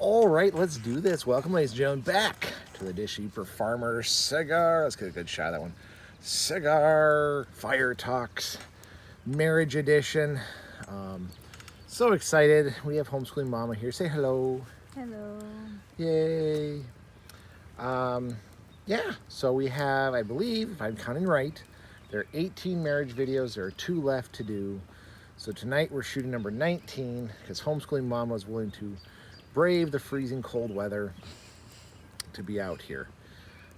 All right, let's do this. Welcome, ladies and gentlemen, back to the Dish Eater Farmer Cigar. Let's get a good shot of that one. Cigar Fire Talks Marriage Edition. So excited. We have Homeschooling Mama here. Say hello. Hello. Yay. Yeah, so we have, I believe, if I'm counting right, there are 18 marriage videos. There are 2 left to do. So tonight we're shooting number 19 because Homeschooling Mama is willing to brave the freezing cold weather to be out here.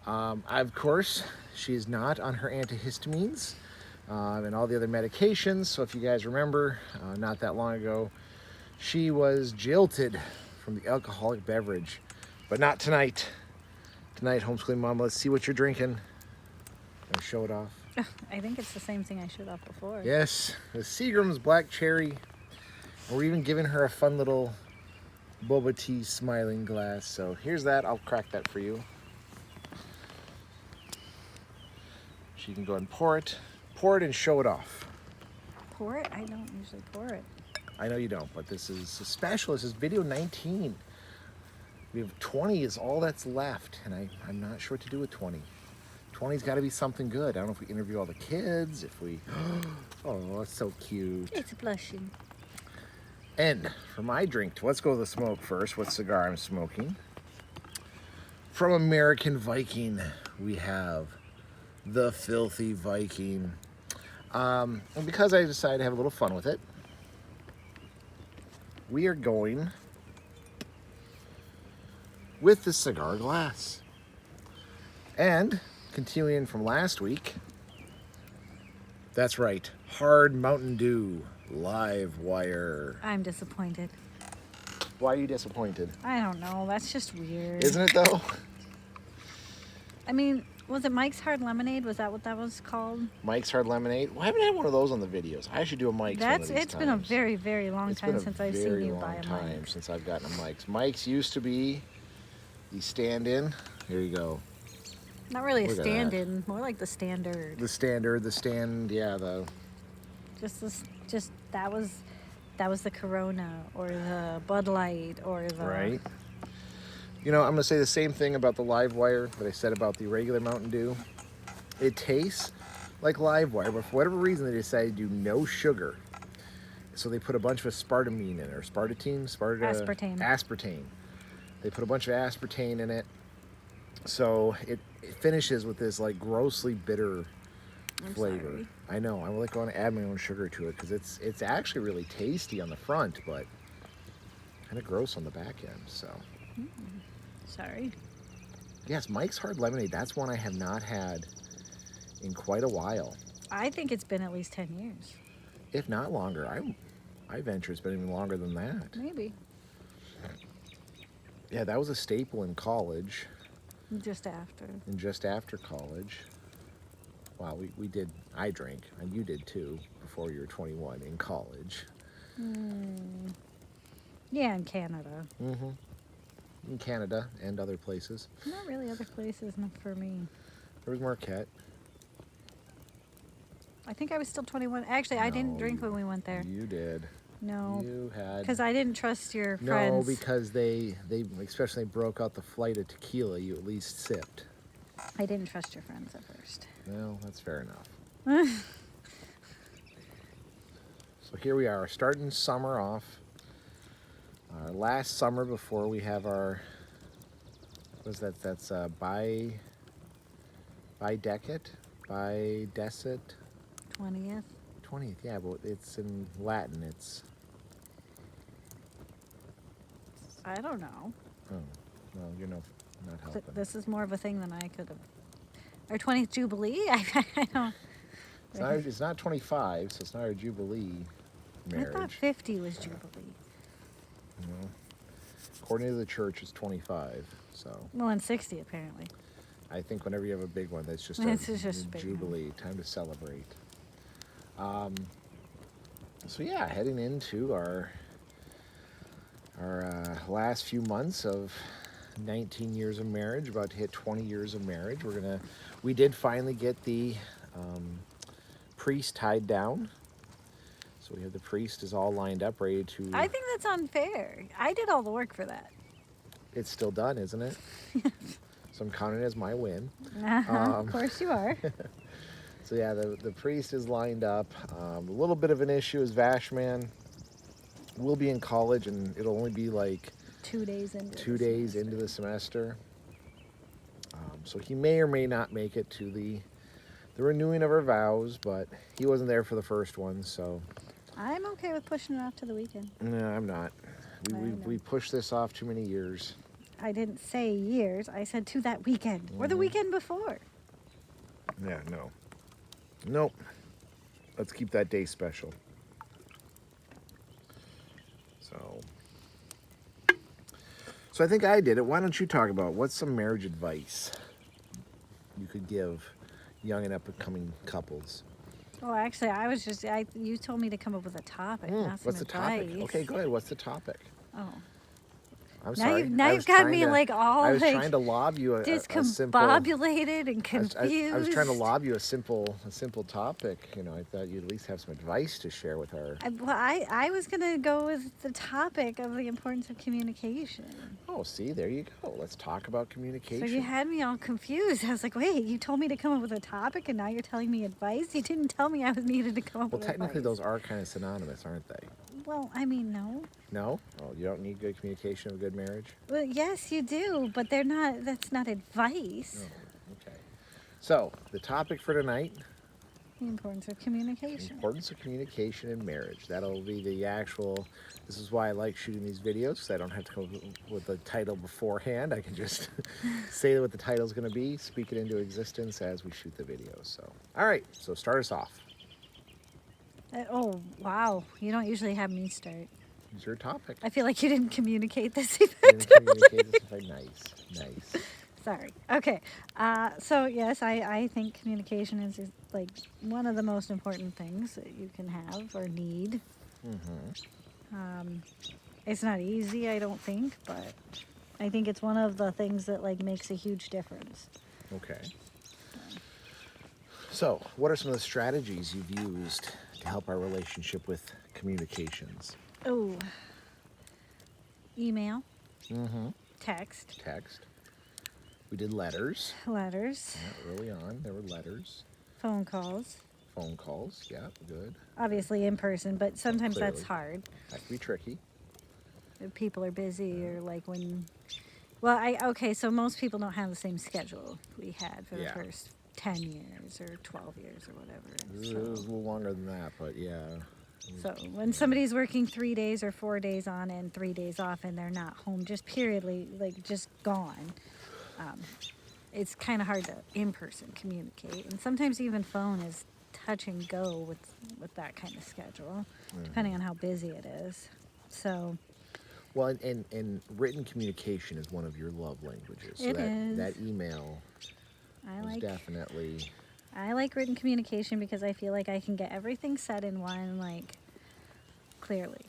Of course, she is not on her antihistamines and all the other medications. So if you guys remember, not that long ago, she was jilted from the alcoholic beverage, but not tonight. Tonight, Homeschooling Mama, let's see what you're drinking. Gonna show it off. I think it's the same thing I showed off before. Yes, the Seagram's Black Cherry. And we're even giving her a fun little boba tea smiling glass. So here's that. I'll crack that for you. She can go and pour it and show it off. Pour it? I don't usually pour it. I know you don't, but this is a special. This is video 19. We have 20 is all that's left, and I'm not sure what to do with 20. 20's got to be something good. I don't know if we interview all the kids, if we... Oh, it's so cute. It's blushing. And for my drink, let's go to the smoke first. What cigar I'm smoking. From American Viking, we have the Filthy Viking. And because I decided to have a little fun with it, we are going with the cigar glass. And continuing from last week, that's right, Hard Mountain Dew Live Wire. I'm disappointed. Why are you disappointed? I don't know. That's just weird. Isn't it though? I mean, was it Mike's Hard Lemonade? Was that what that was called? Mike's Hard Lemonade. Well, I haven't had one of those on the videos. I should do a Mike's one of these It's been a very, very long time since I've seen you buy a time Mike's. since I've gotten a Mike's. Mike's used to be the stand-in. Here you go. Not really a Look at stand-in, more like the standard. The standard, the stand, yeah, the... That was the Corona or the Bud Light or the... Right. You know, I'm going to say the same thing about the Live Wire that I said about the regular Mountain Dew. It tastes like Live Wire, but for whatever reason they decided to do no sugar. So they put a bunch of aspartame in it, or aspartame. They put a bunch of aspartame in it. So it finishes with this like grossly bitter flavor. Sorry. I know. I'm like going to add my own sugar to it because it's actually really tasty on the front, but kind of gross on the back end. So Sorry. yes, Mike's Hard Lemonade. That's one I have not had in quite a while, I think it's been at least 10 years. if not longer. I venture it's been even longer than that. Maybe. Yeah, that was a staple in college Just after. and just after college. Wow, I drank, and you did too, before you were 21 in college. Yeah, in Canada. In Canada and other places. Not really other places, not for me. There was Marquette. I think I was still 21. Actually, I didn't No, drink when we went there. You did. No. You had... Because I didn't trust your No, friends. because they especially broke out the flight of tequila, you at least sipped. I didn't trust your friends at first. Well, that's fair enough. So here we are, starting summer off. Our last summer before we have our, what is that? That's Bidecet? 20th. 20th, yeah, but it's in Latin. It's, I don't know. oh, no, you're not helping. This is more of a thing than I could have. Our 20th Jubilee? I don't. It's not 25, so it's not our Jubilee marriage. I thought 50 was Jubilee. No. According to the church, it's 25. So Well, and 60 apparently. I think whenever you have a big one, that's just This a is just a big Jubilee. Time to celebrate. So yeah, heading into our last few months of 19 years of marriage, about to hit 20 years of marriage. We did finally get the priest tied down. So we have the priest is all lined up, ready to... I think that's unfair. I did all the work for that. it's still done, isn't it? So I'm counting it as my win. Of course you are. So yeah, the priest is lined up. A little bit of an issue is Vashman will be in college, and it'll only be like 2 days into 2 days into the semester. So he may or may not make it to the renewing of our vows, but he wasn't there for the first one, so I'm okay with pushing it off to the weekend. no, I'm not. We pushed this off too many years. I didn't say years. I said to that weekend or the weekend before. Yeah, no. Nope. Let's keep that day special. So I think I did it. Why don't you talk about what's some marriage advice you could give young and up and coming couples? Well, actually, you told me to come up with a topic, not some What's the topic? advice. Okay, go ahead. What's the topic? Oh. I'm Now sorry. now you've got me like all I was like trying to lob you a simple. discombobulated and confused. I was trying to lob you a simple topic. You know, I thought you'd at least have some advice to share with our. I was gonna go with the topic of the importance of communication. Oh, see, there you go. Let's talk about communication. So you had me all confused. I was like, wait, you told me to come up with a topic, and now you're telling me advice. You didn't tell me I was needed to come up Well, with technically, advice. those are kind of synonymous, aren't they? Well, I mean, no. No? Oh, you don't need good communication of a good marriage? Well, yes, you do, but they're not. That's not advice. Oh, okay. So, the topic for tonight, The importance of communication. importance of communication in marriage. That'll be the actual, this is why I like shooting these videos, because I don't have to come up with the title beforehand. I can just say what the title's going to be, speak it into existence as we shoot the videos. So, all right, so start us off. Oh, wow. You don't usually have me start. It's your topic. I feel like you didn't communicate this You didn't effectively. communicate this very nice. Sorry. Okay. So, yes, I think communication is like one of the most important things that you can have or need. It's not easy, I don't think, but I think it's one of the things that like makes a huge difference. Okay. So, what are some of the strategies you've used to help our relationship with communications? Oh, email, text, We did letters. letters, Yeah, early on, there were letters. phone calls. Phone calls. Yeah, good. Obviously in person, but sometimes that's Clearly. hard. That can be tricky. If people are busy or like when. Okay, so most people don't have the same schedule we had for the Yeah. first 10 years or 12 years or whatever. It was a So, little longer than that, but yeah. so when somebody's working 3 days or 4 days on and 3 days off and they're not home just periodly, like just gone, it's kind of hard to in person communicate. And sometimes even phone is touch and go with that kind of schedule, depending on how busy it is. So. Well, and written communication is one of your love languages. So It that, is. that email was I definitely. like written communication because I feel like I can get everything said in one, like, clearly.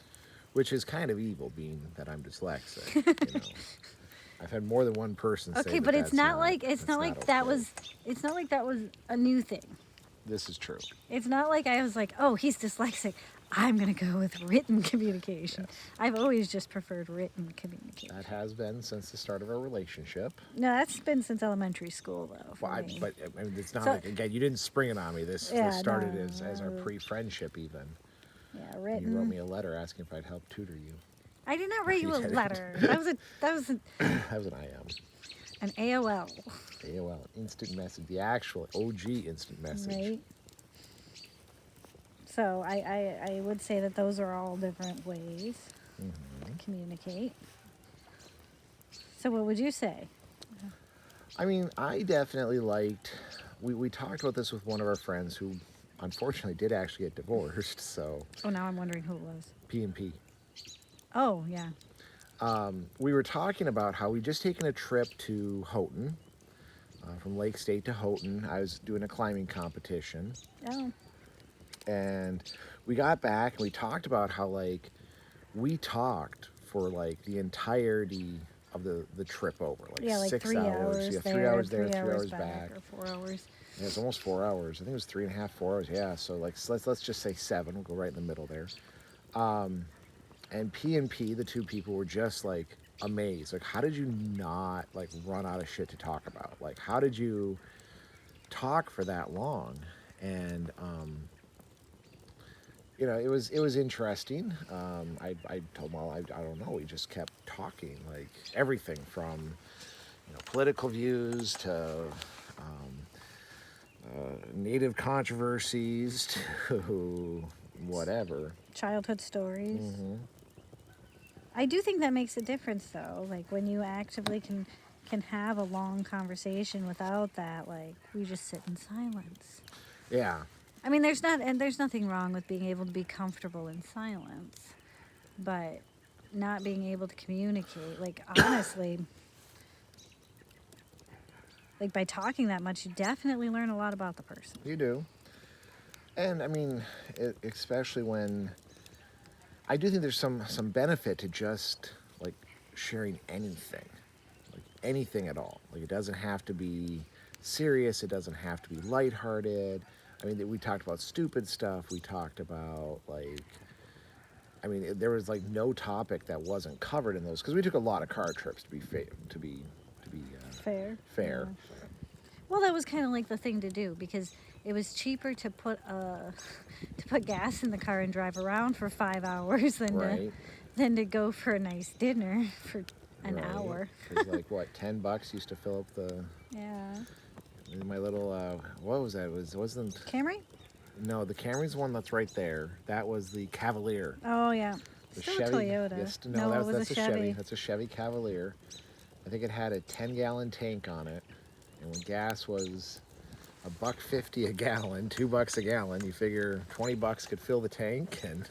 Which is kind of evil, being that I'm dyslexic. You know, I've had more than one person say. Okay, that but it's that's not like that's not that okay. was. It's not like that was a new thing. This is true. It's not like I was like, oh, he's dyslexic. I'm gonna go with written communication. Yes. I've always just preferred written communication. That has been since the start of our relationship. No, that's been since elementary school though. For Well, me. but I mean, it's not So- like, again, you didn't spring it on me. This Yeah, started no, as our pre-friendship even. yeah, You written. wrote me a letter asking if I'd help tutor you. I did not write you You a didn't. letter. That was That was an IM. an AOL. AOL, instant message, the actual OG instant message. Right. So I would say that those are all different ways to communicate. So what would you say? I mean, I definitely liked, we talked about this with one of our friends who unfortunately did actually get divorced, so Oh, now I'm wondering who it was. P&P. Oh, yeah. We were talking about how we just taken a trip to Houghton, from Lake State to Houghton. I was doing a climbing competition, Oh, and we got back and we talked about how like we talked for like the entirety of the trip over, like yeah, like 6 3 hours. Yeah, there, 3 hours there, 3 hours hours back. or 4 hours. Yeah, it's almost 4 hours. I think it was 3.5, 4 hours. Yeah, so like let's just say 7. We'll go right in the middle there. And P, the two people were just like amazed. Like, how did you not like run out of shit to talk about? Like, how did you talk for that long? And you know, it was interesting. I told him, well, I don't know. We just kept talking, like everything from political views to native controversies to whatever. Childhood stories. Hmm. I do think that makes a difference, though. Like when you actively can have a long conversation without that. Like we just sit in silence. Yeah, I mean, there's nothing wrong with being able to be comfortable in silence, but not being able to communicate. Like honestly, like by talking that much, you definitely learn a lot about the person. you do. And I mean, especially when I do think there's some benefit to just like sharing anything, like anything at all. Like it doesn't have to be serious. It doesn't have to be lighthearted. I mean, we talked about stupid stuff. We talked about like, I mean, there was like no topic that wasn't covered in those because we took a lot of car trips to be Fair. fair. Yeah. Well, that was kind of like the thing to do because it was cheaper to put to put gas in the car and drive around for 5 hours Right. than to go for a nice dinner for an Right. hour. Because like what, $10 used to fill up Yeah. my little what was that? Wasn't Camry? No, the Camry's the one that's right there. That was the Cavalier. Oh yeah. The Still Chevy. a Toyota. Yes, No, no, it was that's a Chevy. That's a Chevy Cavalier. I think it had a 10-gallon tank on it, and when gas was $1.50 a gallon, $2 a gallon, you figure $20 could fill the tank, and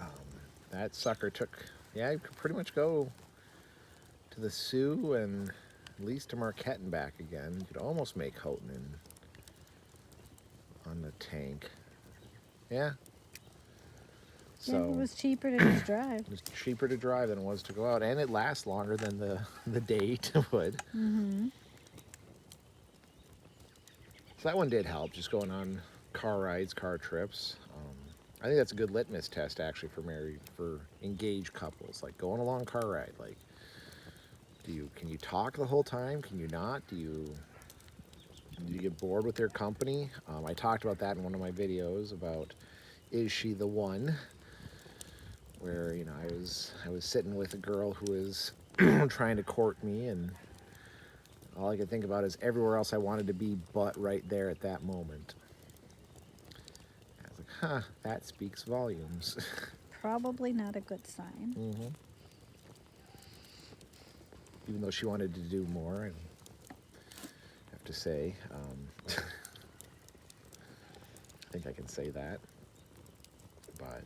um, that sucker took. Yeah, you could pretty much go to the Sioux and at least to Marquette and back again. You could almost make Houghton on the tank. Yeah. So Yeah, it was cheaper to just drive. it was cheaper to drive than it was to go out, and it lasts longer than the date would. Mm-hmm. So that one did help, just going on car rides, car trips. I think that's a good litmus test actually for engaged couples. Like go on a long car ride. Like, can you talk the whole time? Can you not? Do you get bored with their company? I talked about that in one of my videos about is she the one? Where I was sitting with a girl who was trying to court me, and all I could think about is everywhere else I wanted to be but right there at that moment. I was like, huh, that speaks volumes. Probably not a good sign. Hmm. Even though she wanted to do more, and I have to say, I think I can say that. But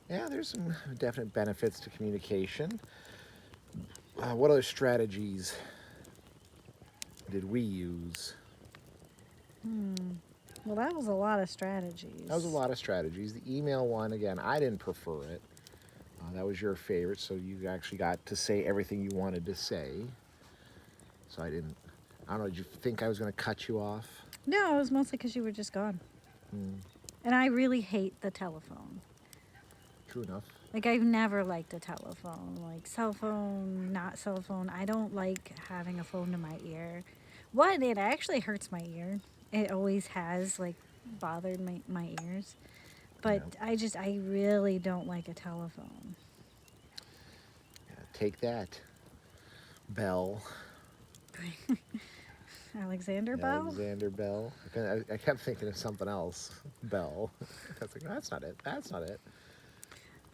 yeah, there's some definite benefits to communication. What other strategies did we use? Well, that was a lot of strategies. That was a lot of strategies. The email one, again, I didn't prefer it. That was your favorite, so you actually got to say everything you wanted to say. So I don't know, did you think I was going to cut you off? No, it was mostly because you were just gone. And I really hate the telephone. True enough. Like, I've never liked a telephone. Like, cell phone, not cell phone. I don't like having a phone to my ear. One, it actually hurts my ear. It always has, like, bothered my ears. But Yeah. I really don't like a telephone. Yeah, take that, Bell. Alexander Bell? Alexander Bell. I kept thinking of something else. Bell. I was like, that's not it. That's not it.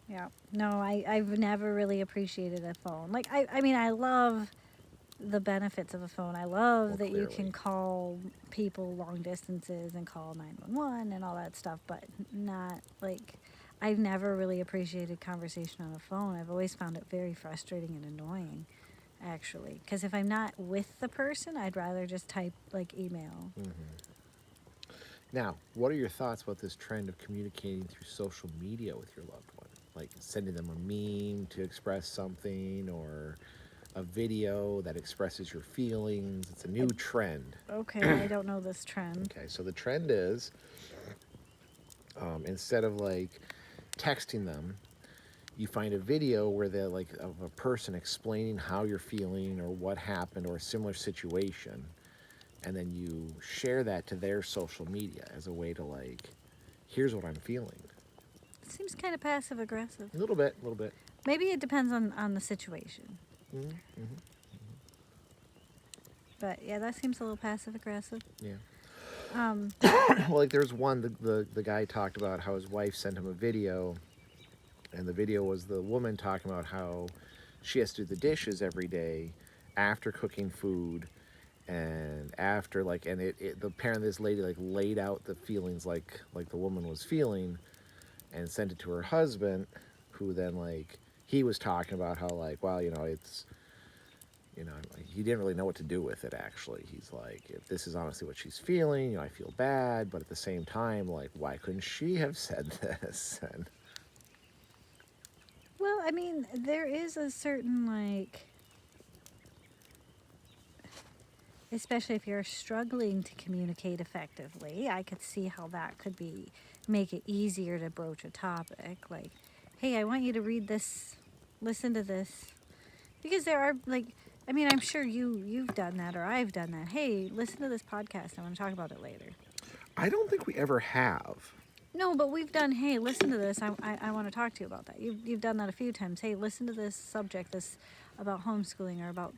Yeah. No, I've never really appreciated a phone. Like, I mean, I love the benefits of a phone. I love Well, that you clearly. can call people long distances and call 911 and all that stuff, but not like I've never really appreciated conversation on a phone. I've always found it very frustrating and annoying, actually. Because if I'm not with the person, I'd rather just type like email. Now, what are your thoughts about this trend of communicating through social media with your loved one? Like sending them a meme to express something or a video that expresses your feelings. It's a new trend. Okay, I don't know this trend. Okay, so the trend is instead of like texting them, you find a video where they're like of a person explaining how you're feeling or what happened or a similar situation, and then you share that to their social media as a way to like, here's what I'm feeling. Seems kind of passive aggressive. A little bit. Maybe it depends on the situation. Mm-hmm. But yeah, that seems a little passive aggressive. Yeah. Um, Well, like there's one, the guy talked about how his wife sent him a video, and the video was the woman talking about how she has to do the dishes every day after cooking food, and after like, and the parent of this lady like laid out the feelings like the woman was feeling, and sent it to her husband, who then like he was talking about how like, well, you know, it's, you know, he didn't really know what to do with it. Actually, he's like, if this is honestly what she's feeling, you know, I feel bad, but at the same time, like, why couldn't she have said this? And well, I mean, there is a certain like, especially if you're struggling to communicate effectively, I could see how that could be make it easier to broach a topic like, hey, I want you to read this, listen to this, because there are like, I mean, I'm sure you've done that or I've done that. Hey, listen to this podcast. I want to talk about it later. I don't think we ever have. No, but we've done, hey, listen to this. I want to talk to you about that. You've done that a few times. Hey, listen to this subject, this about homeschooling or about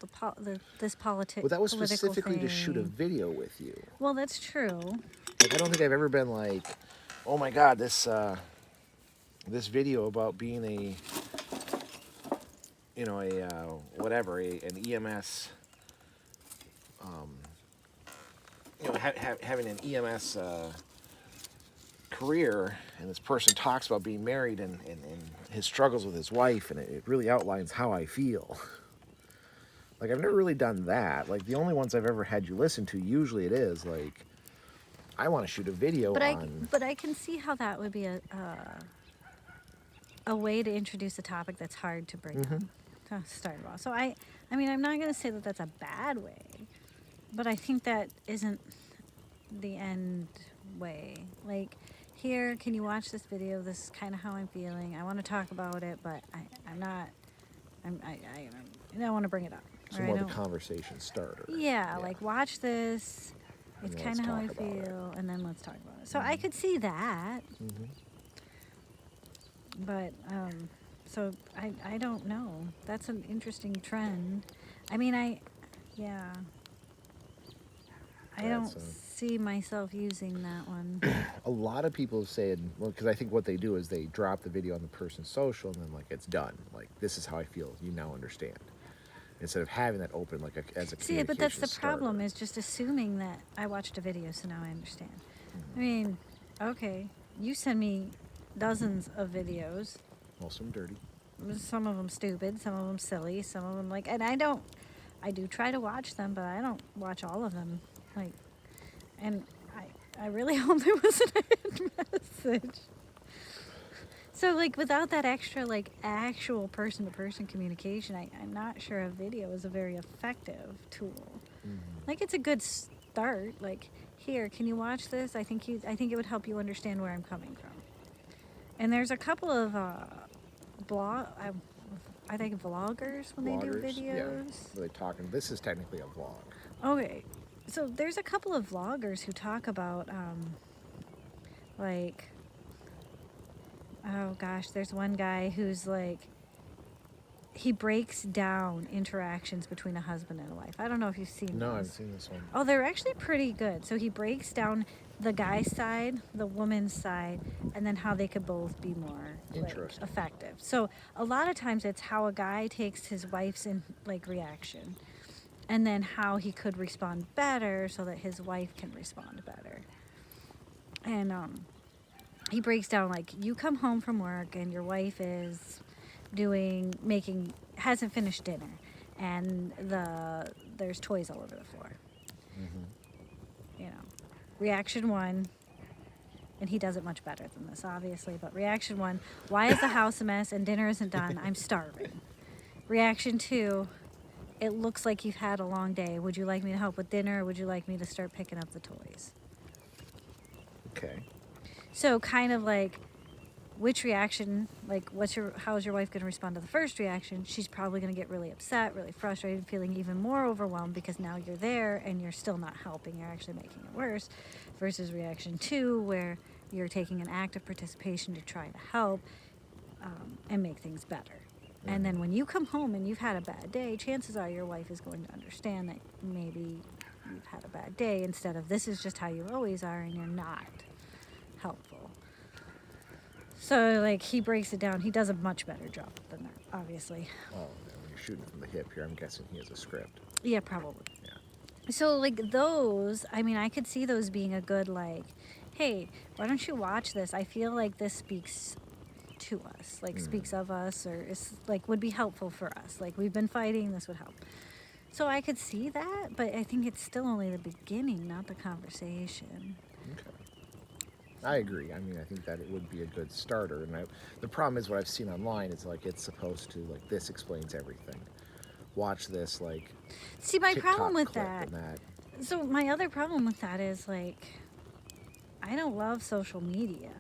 this politics. Well, that was specifically to shoot a thing. video with you. Well, that's true. Like, I don't think I've ever been like, oh my God, this video about being a, you know, whatever, an EMS, you know, having an EMS career, and this person talks about being married and his struggles with his wife, and it really outlines how I feel. Like, I've never really done that. Like, the only ones I've ever had you listen to, usually it is like, I want to shoot a video But on. I can see how that would be a way to introduce a topic that's hard to bring up to start off. So I mean, I'm not going to say that that's a bad way, but I think that isn't the end way. Like, here, can you watch this video? This is kind of how I'm feeling. I want to talk about it, but I don't want to bring it up. So or more I of a don't- conversation starter. Yeah, like watch this. It's And kind of let's how I talk about it. feel, and then let's talk about it. So I could see that, but so I don't know. That's an interesting trend. I mean, yeah, I don't That's a- see myself using that one. A lot of people have said, well, because I think what they do is they drop the video on the person's social, and then like it's done. Like, this is how I feel. You now understand. Instead of having that open like as a See, but that's communication the problem starter. is just assuming that I watched a video, so now I understand. I mean, okay, you send me dozens of videos. Most of them dirty. Some of them stupid, some of them silly, some of them like, and I do try to watch them, but I don't watch all of them. Like, and I really hope there wasn't a hidden message. So like without that extra like actual person-to-person communication, I'm not sure a video is a very effective tool. Like, it's a good start. Like, here, can you watch this? I think it would help you understand where I'm coming from. And there's a couple of I think vloggers when they do Vloggers, videos. Yeah. They're talking. This is technically a vlog. Okay, so there's a couple of vloggers who talk about like, oh gosh, there's one guy who's like, he breaks down interactions between a husband and a wife. I don't know if you've seen No, I those. haven't seen this one. Oh, they're actually pretty good. So he breaks down the guy's side, the woman's side, and then how they could both be more like, Interesting. effective. So a lot of times it's how a guy takes his wife's reaction, and then how he could respond better so that his wife can respond better. And he breaks down like, you come home from work and your wife is hasn't finished dinner, and there's toys all over the floor. You know, reaction one, and he does it much better than this, obviously, but reaction one, why is the house a mess and dinner isn't done? I'm starving. Reaction two, it looks like you've had a long day. Would you like me to help with dinner, or would you like me to start picking up the toys? Okay. So kind of like which reaction, like how's your wife going to respond to the first reaction? She's probably going to get really upset, really frustrated, feeling even more overwhelmed because now you're there and you're still not helping, you're actually making it worse, versus reaction 2 where you're taking an active participation to try to help, and make things better. And then when you come home and you've had a bad day, chances are your wife is going to understand that maybe you've had a bad day instead of this is just how you always are and you're not helpful. So, like, he breaks it down. He does a much better job than that, obviously. Well, when you're shooting from the hip here, I'm guessing he has a script. Yeah, probably. Yeah. So, like, those, I mean, I could see those being a good, like, hey, why don't you watch this? I feel like this speaks to us, like, speaks of us, or is, like, would be helpful for us. Like, we've been fighting, this would help. So I could see that, but I think it's still only the beginning, not the conversation. Okay. I agree. I mean, I think that it would be a good starter. And the problem is what I've seen online is like it's supposed to, like, this explains everything. Watch this, like, See, my TikTok problem with clip that, and that. so my other problem with that is, like, I don't love social media.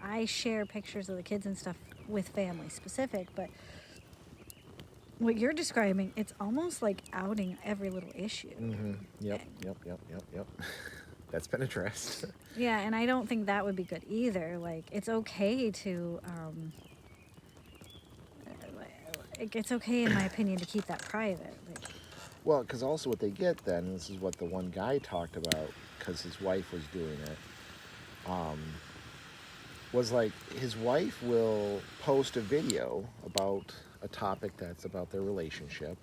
I share pictures of the kids and stuff with family specific, but what you're describing, it's almost like outing every little issue. Yep. That's been addressed. Yeah, and I don't think that would be good either. Like, it's okay to, it's okay, in my opinion, to keep that private. Like, Well, because also what they get then, this is what the one guy talked about, because his wife was doing it, was like his wife will post a video about a topic that's about their relationship.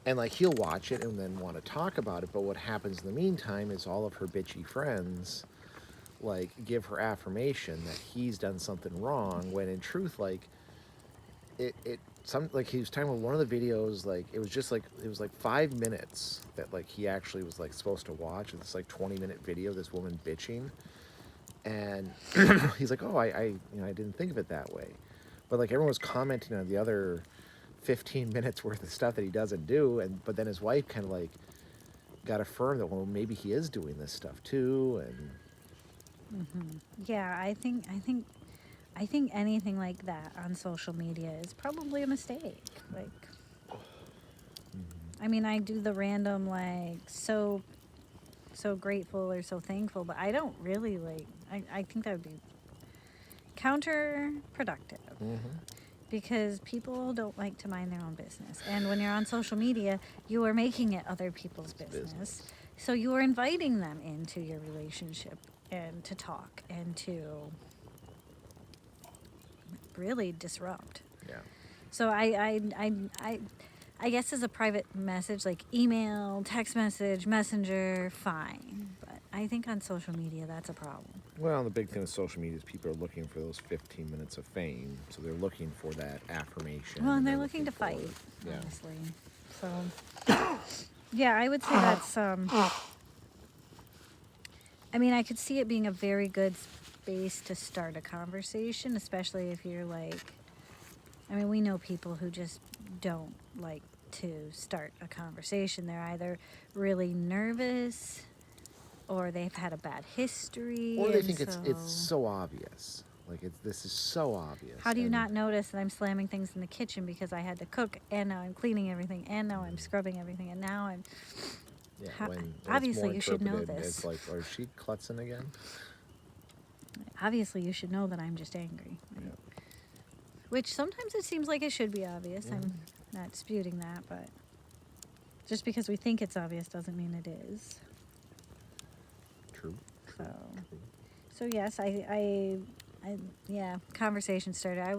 And like he'll watch it and then want to talk about it, but what happens in the meantime is all of her bitchy friends like give her affirmation that he's done something wrong, when in truth, like some, like he was talking about one of the videos, like it was like 5 minutes that like he actually was like supposed to watch. It's like 20-minute video, this woman bitching, and he's like, oh, I didn't think of it that way, but like everyone was commenting on the other 15 minutes worth of stuff that he doesn't do, but then his wife kind of like got affirmed that, well, maybe he is doing this stuff too. And yeah, I think anything like that on social media is probably a mistake. Like, I mean, I do the random, like, so grateful or so thankful, but I don't really, like, I think that would be counterproductive. Because people don't like to mind their own business. And when you're on social media, you are making it other people's business. So you are inviting them into your relationship and to talk and to really disrupt. yeah. So I guess as a private message, like email, text message, messenger, fine. But I think on social media, that's a problem. Well, the big thing with social media is people are looking for those 15 minutes of fame, so they're looking for that affirmation. Well, and they're looking to for, fight, yeah. honestly. So, yeah, I would say that's, I mean, I could see it being a very good space to start a conversation, especially if you're like, I mean, we know people who just don't like to start a conversation. They're either really nervous or they've had a bad history. Or they think it's so obvious. Like, this is so obvious. How do you not notice that I'm slamming things in the kitchen because I had to cook, and now I'm cleaning everything, and now I'm scrubbing everything, and now I'm... Yeah, when it's obviously more you should know interpreted this. as like, or is she klutzing again? Obviously you should know that I'm just angry. Yeah. Which sometimes it seems like it should be obvious. I'm not disputing that, but just because we think it's obvious doesn't mean it is. True. So yes, I yeah, conversation starter. I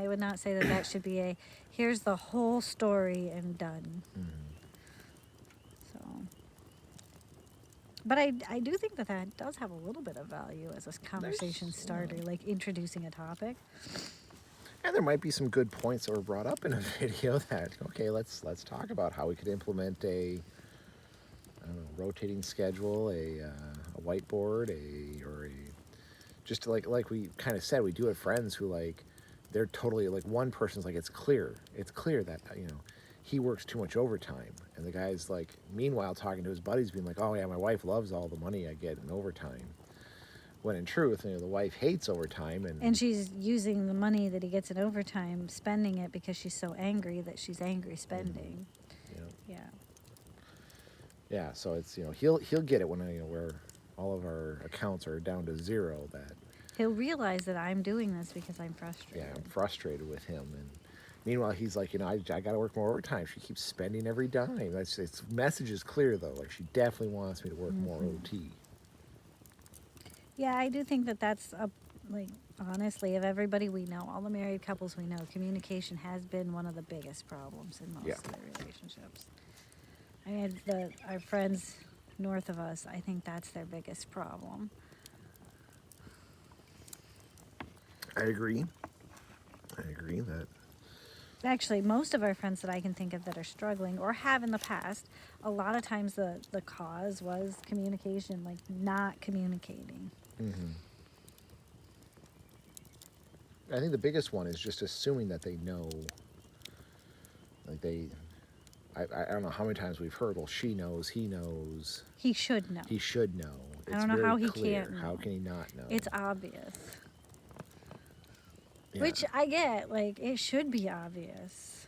would not say that should be a here's the whole story and done. So, but I do think that does have a little bit of value as a conversation starter, like introducing a topic. And there might be some good points that were brought up in a video that, okay, let's talk about how we could implement a, I don't know, rotating schedule, a whiteboard, just like we kind of said, we do have friends who, like, they're totally, like, one person's like, it's clear that, he works too much overtime, and the guy's like, meanwhile, talking to his buddies, being like, oh yeah, my wife loves all the money I get in overtime. When in truth, the wife hates overtime, And she's using the money that he gets in overtime, spending it because she's so angry that she's angry spending. you know, Yeah. yeah. So it's he'll get it when where all of our accounts are down to zero. That He'll realize that I'm doing this because I'm yeah, frustrated. I'm frustrated with him, and meanwhile he's like, I got to work more overtime. She keeps spending every dime. Its message is clear though. Like she definitely wants me to work more OT. Yeah, I do think that that's like honestly, of everybody we know, all the married couples we know, communication has been one of the biggest problems in most Yeah. of their relationships. I mean, our friends north of us, I think that's their biggest problem. I agree. I agree that. Actually, most of our friends that I can think of that are struggling or have in the past, a lot of times the cause was communication, like not communicating. Hmm. I think the biggest one is just assuming that they know. Like I don't know how many times we've heard, well, she knows, he knows, He should know. he should know. I It's don't know very how he clear. can't How know. can he not know? It's obvious. Yeah. Which I get, like, it should be obvious.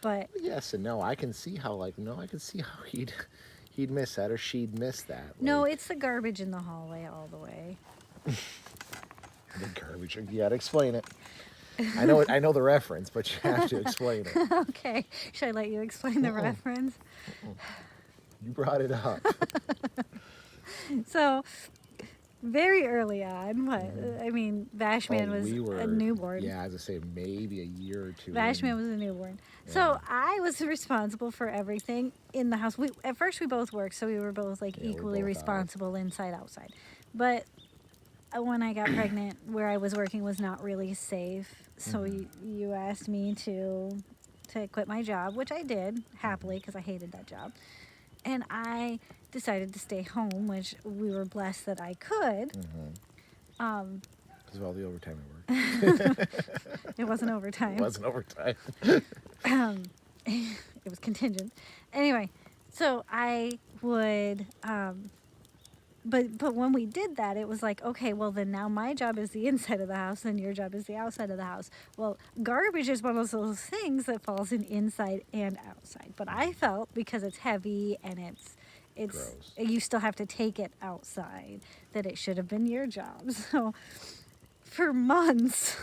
But Yes and no. I can see how, I can see how he'd miss that or she'd miss that. no, Like, it's the garbage in the hallway all the way. the garbage. You gotta explain it. I know it. I know the reference, but you have to explain it. Okay, should I let you explain the reference? You brought it up. So, very early on, I mean, Bashman Oh, was we were a newborn. Yeah, as I say, maybe a year or two. Bashman in. was a newborn. Yeah. So I was responsible for everything in the house. At first we both worked, so we were both like Yeah, we were equally both out. responsible inside outside. But when I got pregnant, where I was working was not really safe. So Mm-hmm. you asked me to quit my job, which I did happily because I hated that job. And I decided to stay home, which we were blessed that I could. Um, Because of all the overtime I worked. it wasn't overtime. It wasn't overtime. It was contingent. Anyway, so I would, but when we did that, it was like, okay, well then now my job is the inside of the house, and your job is the outside of the house. Well, garbage is one of those things that falls in inside and outside. But I felt because it's heavy and it's Gross. you still have to take it outside, that it should have been your job. So for months.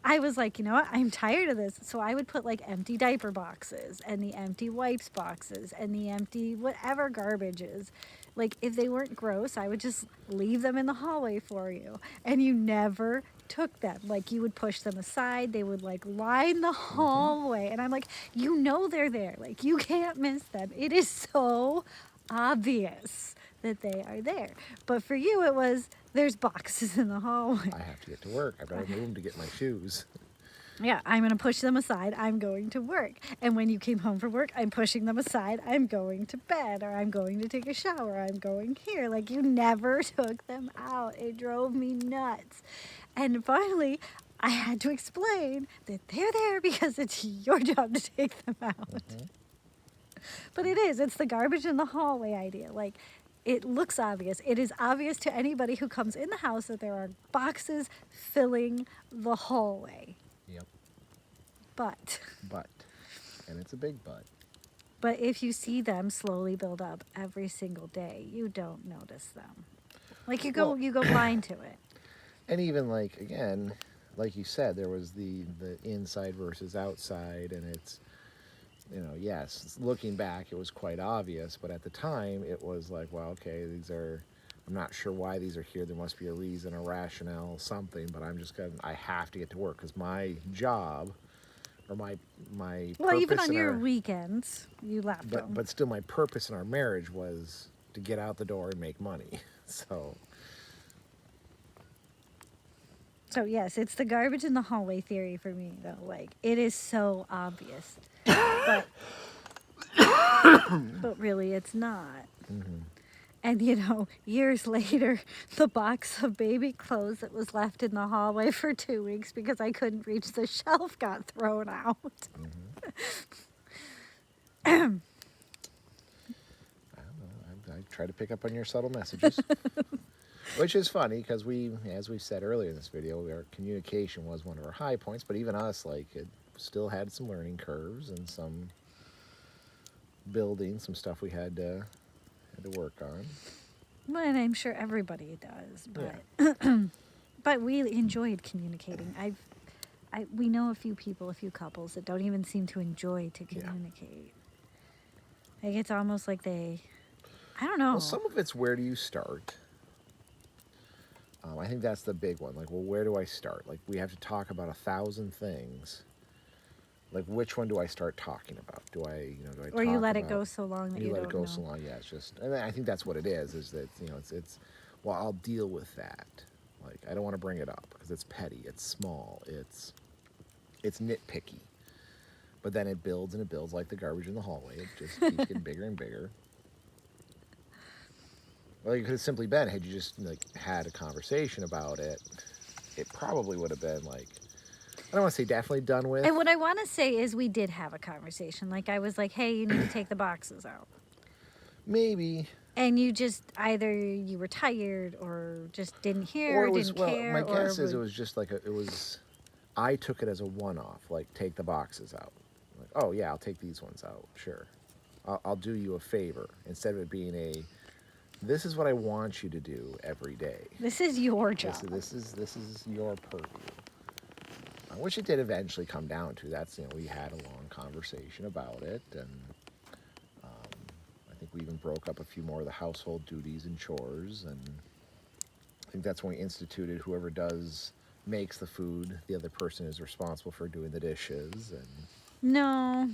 I was like, you know what? I'm tired of this. So I would put like empty diaper boxes and the empty wipes boxes and the empty whatever garbage is. Like if they weren't gross, I would just leave them in the hallway for you. And you never took them. Like you would push them aside. They would like line the hallway. And I'm like, you know they're there. Like you can't miss them. It is so obvious that they are there. But for you, it was, there's boxes in the hallway. I have to get to work. I better move them to get my shoes. Yeah, I'm going to push them aside. I'm going to work. And when you came home from work, I'm pushing them aside. I'm going to bed, or I'm going to take a shower. I'm going here. Like, you never took them out. It drove me nuts. And finally, I had to explain that they're there because it's your job to take them out. But it is. It's the garbage in the hallway idea. Like, it looks obvious. It is obvious to anybody who comes in the house that there are boxes filling the hallway. Yep. But And it's a big but. if you see them slowly build up every single day, you don't notice them. Like you go blind to it. And even like again, like you said, there was the inside versus outside, and it's yes, looking back, it was quite obvious, but at the time, it was like, well, okay, I'm not sure why these are here. There must be a reason, a rationale, something. But I have to get to work because my job, or my Well, even purpose on in your our- weekends, you left them. but still, my purpose in our marriage was to get out the door and make money. So So yes, it's the garbage in the hallway theory for me, though. Like it is so obvious, but really, it's not. And years later, the box of baby clothes that was left in the hallway for 2 weeks because I couldn't reach the shelf got thrown out. I don't know. I try to pick up on your subtle messages. Which is funny because we, as we said earlier in this video, our communication was one of our high points, but even us, like, it still had some learning curves and some building, some stuff we had to work on. Well, and I'm sure everybody does, but Yeah. but we enjoyed communicating. We know a few people, a few couples that don't even seem to enjoy to Yeah. communicate. Like it's almost like I don't know. Well, some of it's where do you start? I think that's the big one. Like, well, where do I start? Like, we have to talk about 1,000 things. Like, which one do I start talking about? Do I Or you talk let it about- go so long that you let don't it go know. so long? Yeah, it's just, and I think that's what it is. Is that it's well, I'll deal with that. Like, I don't want to bring it up because it's petty, it's small, it's nitpicky. But then it builds and it builds like the garbage in the hallway. It just keeps getting bigger and bigger. Well, it could have simply been, had you just like had a conversation about it, it probably would have been like, I don't want to say definitely done with. And what I want to say is we did have a conversation. Like I was like, "Hey, you need to take the boxes out." Maybe. And you just either you were tired or just didn't hear, Or it was, didn't well, care. my or guess is it was just like I took it as a one-off, like take the boxes out. Like, oh yeah, I'll take these ones out, sure. I'll do you a favor instead of it being this is what I want you to do every day. This is your job. This is your purview. Which it did eventually come down to. That's, we had a long conversation about it, and I think we even broke up a few more of the household duties and chores, and I think that's when we instituted whoever makes the food, the other person is responsible for doing the dishes. And No,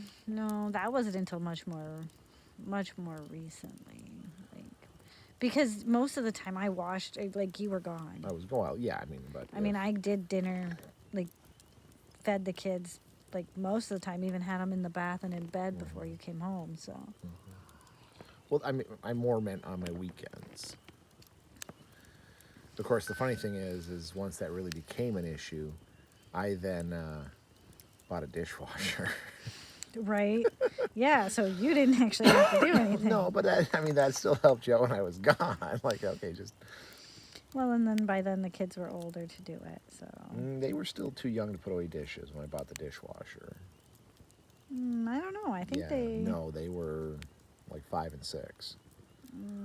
that wasn't until much more recently. Like, because most of the time I washed, like you were gone. I was going out, yeah. But I did dinner, like fed the kids, like most of the time, even had them in the bath and in bed before you came home. So. Well, I more meant on my weekends. Of course, the funny thing is once that really became an issue, I then bought a dishwasher. Right? Yeah, so you didn't actually have to do anything. No, but that still helped Joe when I was gone. Like, okay, just... Well, and then by then the kids were older to do it, so... They were still too young to put away dishes when I bought the dishwasher. I don't know, I think No, they were like 5 and 6.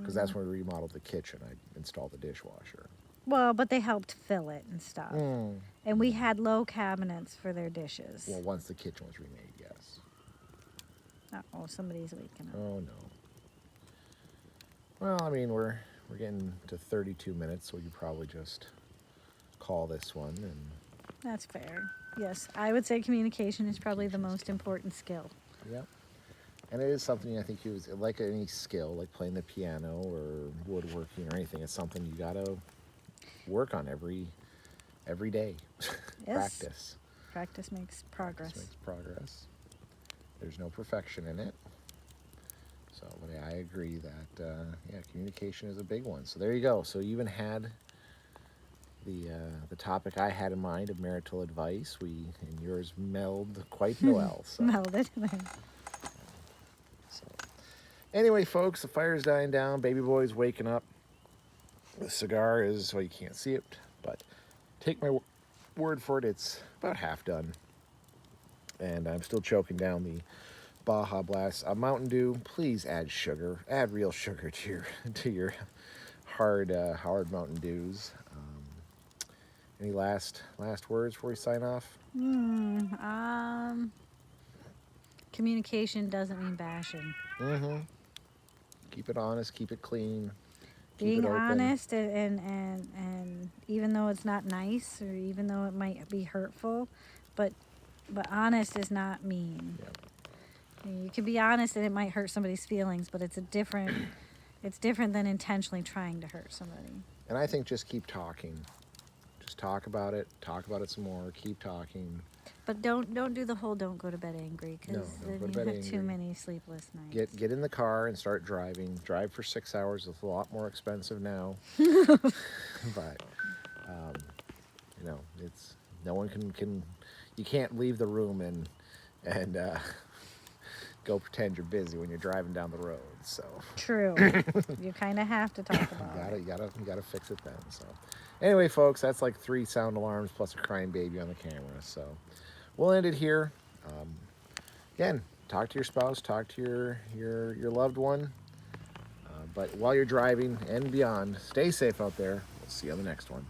Because that's when we remodeled the kitchen. I installed the dishwasher. Well, but they helped fill it and stuff. And we had low cabinets for their dishes. Well, once the kitchen was remade, yes. Uh-oh, somebody's waking up. Oh, no. Well, we're getting to 32 minutes, so we could probably just call this one. And That's fair. Yes, I would say communication is probably the most important skill. yeah. And it is something I think like any skill, like playing the piano or woodworking or anything, it's something you got to work on every day. Yes. Practice. Practice makes progress. Practice makes progress. There's no perfection in it. So, but yeah, I agree that communication is a big one. So there you go. So you even had the topic I had in mind of marital advice. We and yours meld quite well. So. Melded. So, anyway, folks, the fire's dying down. Baby boy's waking up. The cigar is, well, you can't see it, but take my word for it, it's about half done. And I'm still choking down the Baja Blast. Mountain Dew, please add sugar. Add real sugar to your hard Mountain Dews. Any last words before we sign off? Communication doesn't mean bashing. Keep it honest, keep it clean. Being honest and even though it's not nice or even though it might be hurtful, but honest is not mean. Yeah. You can be honest and it might hurt somebody's feelings, but it's different than intentionally trying to hurt somebody. And I think just keep talking. Just talk about it some more, keep talking. But don't do the whole don't go to bed angry, because don't then go to you bed have too angry. many sleepless nights. Get in the car and start driving. Drive for 6 hours. It's a lot more expensive now. But it's no one can you can't leave the room and go pretend you're busy when you're driving down the road. So True. You kind of have to talk you about gotta, it. you gotta fix it then. So anyway, folks, that's like 3 sound alarms plus a crying baby on the camera. So we'll end it here. Um, Again, talk to your spouse, talk to your loved one. But while you're driving and beyond, stay safe out there. We'll see you on the next one.